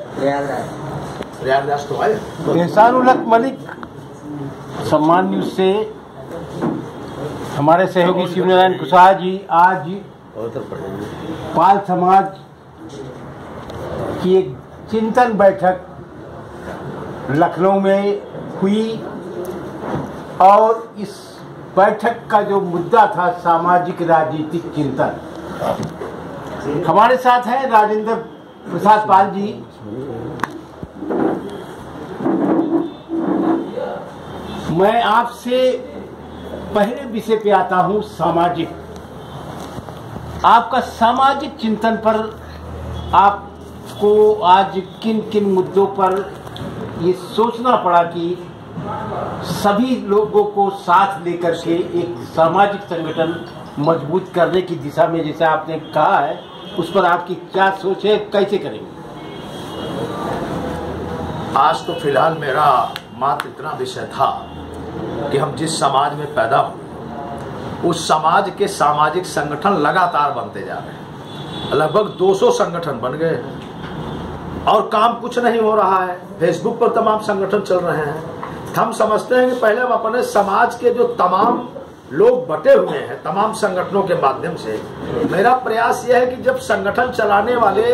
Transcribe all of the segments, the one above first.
रियाज तो आए। एहसान उल हक मलिक सम्मान न्यूज से हमारे सहयोगी शिवनारायण कुशवाहा जी आज पाल समाज की एक चिंतन बैठक लखनऊ में हुई और इस बैठक का जो मुद्दा था सामाजिक राजनीतिक चिंतन। हमारे साथ हैं राजेंद्र प्रसाद पाल जी। मैं आपसे पहले विषय पे आता हूं, सामाजिक। आपका सामाजिक चिंतन पर आपको आज किन किन मुद्दों पर ये सोचना पड़ा कि सभी लोगों को साथ लेकर के एक सामाजिक संगठन मजबूत करने की दिशा में, जैसे आपने कहा है, उस पर आपकी क्या सोच है, कैसे करेंगे? आज तो फिलहाल मेरा मात्र इतना विषय था कि हम जिस समाज में पैदा हुए उस समाज के सामाजिक संगठन लगातार बनते जा रहे हैं। लगभग 200 संगठन बन गए हैं और काम कुछ नहीं हो रहा है। फेसबुक पर तमाम संगठन चल रहे हैं। हम समझते हैं कि पहले हम अपने समाज के जो तमाम लोग बटे हुए हैं तमाम संगठनों के माध्यम से, मेरा प्रयास यह है कि जब संगठन चलाने वाले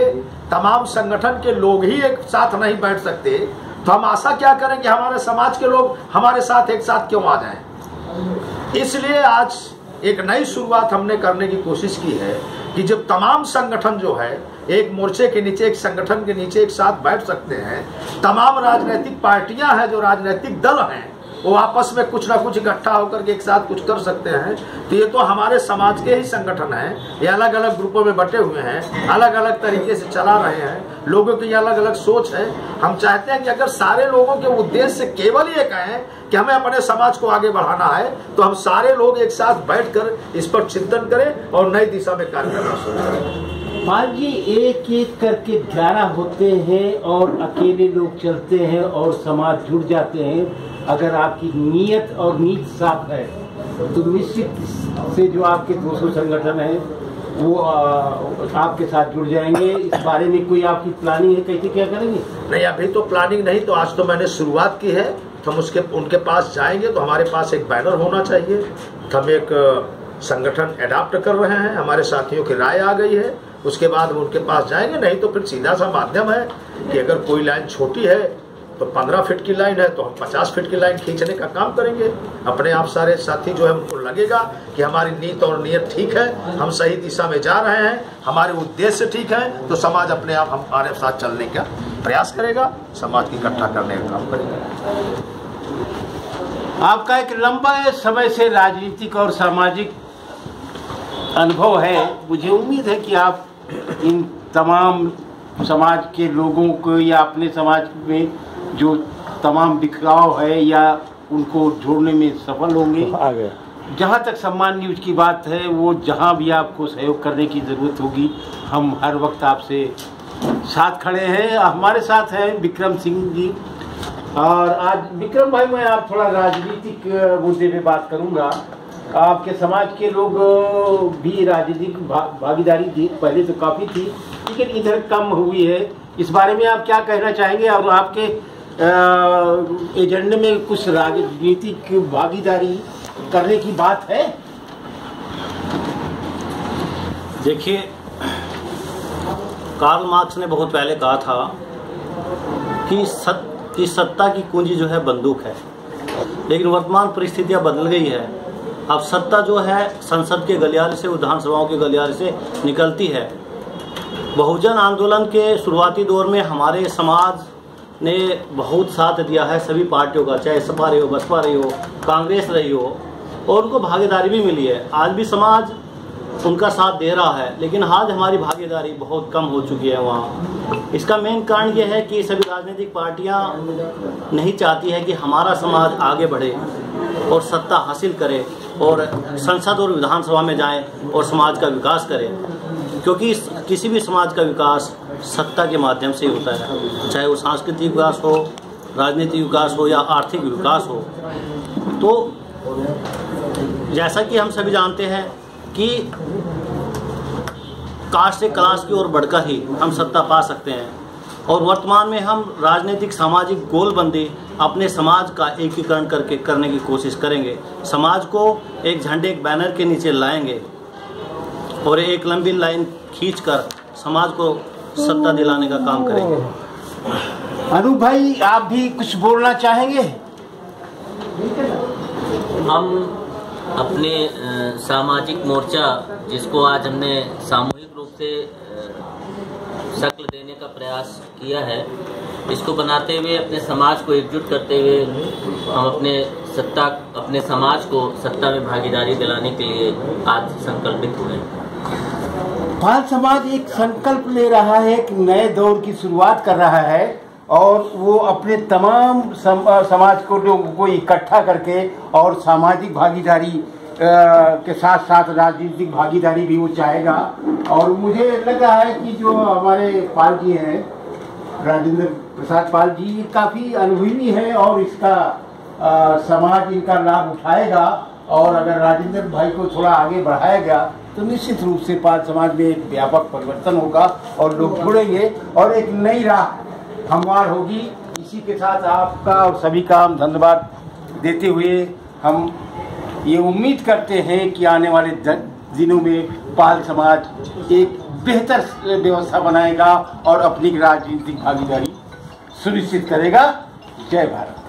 तमाम संगठन के लोग ही एक साथ नहीं बैठ सकते तो हम आशा क्या करें कि हमारे समाज के लोग हमारे साथ एक साथ क्यों आ जाएं। इसलिए आज एक नई शुरुआत हमने करने की कोशिश की है कि जब तमाम संगठन जो है एक मोर्चे के नीचे, एक संगठन के नीचे एक साथ बैठ सकते हैं, तमाम राजनीतिक पार्टियां हैं, जो राजनीतिक दल हैं, वो आपस में कुछ ना कुछ इकट्ठा होकर के एक साथ कुछ कर सकते हैं, तो ये तो हमारे समाज के ही संगठन हैं। ये अलग अलग ग्रुपों में बटे हुए हैं, अलग अलग तरीके से चला रहे हैं, लोगों की अलग अलग सोच है। हम चाहते हैं कि अगर सारे लोगों के उद्देश्य केवल ये कहें कि हमें अपने समाज को आगे बढ़ाना है, तो हम सारे लोग एक साथ बैठकर इस पर चिंतन करें और नई दिशा में कार्य करना शुरू करें। पाल जी, एक एक करके 11 होते हैं और अकेले लोग चलते हैं और समाज जुड़ जाते हैं। अगर आपकी नीयत और नीत साफ है तो निश्चित से जो आपके 200 संगठन हैं वो आपके साथ जुड़ जाएंगे। इस बारे में कोई आपकी प्लानिंग है, कैसे क्या करेंगे? नहीं, अभी तो प्लानिंग नहीं, तो आज तो मैंने शुरुआत की है। तो हम उनके पास जाएंगे तो हमारे पास एक बैनर होना चाहिए। तो हम एक संगठन एडाप्ट कर रहे हैं, हमारे साथियों की राय आ गई है, उसके बाद हम उनके पास जाएंगे। नहीं तो फिर सीधा सा माध्यम है कि अगर कोई लाइन छोटी है तो 15 फीट की लाइन है तो हम 50 फीट की लाइन खींचने का काम करेंगे। अपने आप सारे साथी जो है उनको लगेगा कि हमारी नीयत और नीयत ठीक है, हम सही दिशा में जा रहे हैं, हमारे उद्देश्य ठीक है, तो समाज अपने आप हमारे साथ चलने का प्रयास करेगा, समाज की इकट्ठा करने का काम करेगा। आपका एक लंबा समय से राजनीतिक और सामाजिक अनुभव है। मुझे उम्मीद है कि आप इन तमाम समाज के लोगों को या अपने समाज में जो तमाम बिखराव है या उनको जोड़ने में सफल होंगे। जहाँ तक सम्मान न्यूज की बात है, वो जहाँ भी आपको सहयोग करने की ज़रूरत होगी, हम हर वक्त आपसे साथ खड़े हैं। हमारे साथ हैं विक्रम सिंह जी। और आज विक्रम भाई, मैं आप थोड़ा राजनीतिक मुद्दे पे बात करूँगा। आपके समाज के लोग भी राजनीतिक भागीदारी थी, पहले तो काफ़ी थी, लेकिन इधर कम हुई है। इस बारे में आप क्या कहना चाहेंगे? और आपके एजेंडे में कुछ राजनीतिक भागीदारी करने की बात है? देखिए, कार्ल मार्क्स ने बहुत पहले कहा था कि सत्ता की कुंजी जो है बंदूक है, लेकिन वर्तमान परिस्थितियां बदल गई है। अब सत्ता जो है संसद के गलियारे से, विधानसभाओं के गलियारे से निकलती है। बहुजन आंदोलन के शुरुआती दौर में हमारे समाज ने बहुत साथ दिया है सभी पार्टियों का, चाहे सपा रही हो, बसपा रही हो, कांग्रेस रही हो, और उनको भागीदारी भी मिली है। आज भी समाज उनका साथ दे रहा है, लेकिन आज हमारी भागीदारी बहुत कम हो चुकी है वहाँ। इसका मेन कारण ये है कि सभी राजनीतिक पार्टियाँ नहीं चाहती है कि हमारा समाज आगे बढ़े और सत्ता हासिल करे और संसद और विधानसभा में जाए और समाज का विकास करे, क्योंकि किसी भी समाज का विकास सत्ता के माध्यम से ही होता है, चाहे वो सांस्कृतिक विकास हो, राजनीतिक विकास हो या आर्थिक विकास हो। तो जैसा कि हम सभी जानते हैं कि कास्ट से क्लास की ओर बढ़कर ही हम सत्ता पा सकते हैं। और वर्तमान में हम राजनीतिक सामाजिक गोलबंदी अपने समाज का एकीकरण करके करने की कोशिश करेंगे। समाज को एक झंडे एक बैनर के नीचे लाएंगे और एक लंबी लाइन खींचकर समाज को सत्ता दिलाने का काम करेंगे। अनूप भाई, आप भी कुछ बोलना चाहेंगे? हम अपने सामाजिक मोर्चा, जिसको आज हमने सामूहिक रूप से शक्ल देने का प्रयास किया है, इसको बनाते हुए अपने समाज को एकजुट करते हुए हम अपने समाज को सत्ता में भागीदारी दिलाने के लिए आज संकल्पित हुए। पाल समाज एक संकल्प ले रहा है कि नए दौर की शुरुआत कर रहा है और वो अपने तमाम समाज को लोगों को इकट्ठा करके और सामाजिक भागीदारी के साथ साथ राजनीतिक भागीदारी भी वो चाहेगा। और मुझे लग रहा है कि जो हमारे पाल जी हैं, राजेंद्र प्रसाद पाल जी, काफ़ी अनुभवी है और इसका समाज इनका लाभ उठाएगा। और अगर राजेंद्र भाई को थोड़ा आगे बढ़ाया गया तो निश्चित रूप से पाल समाज में एक व्यापक परिवर्तन होगा और लोग जुड़ेंगे और एक नई राह हमवार होगी। इसी के साथ आपका और सभी का हम धन्यवाद देते हुए हम ये उम्मीद करते हैं कि आने वाले दिनों में पाल समाज एक बेहतर व्यवस्था बनाएगा और अपनी राजनीतिक भागीदारी सुनिश्चित करेगा। जय भारत।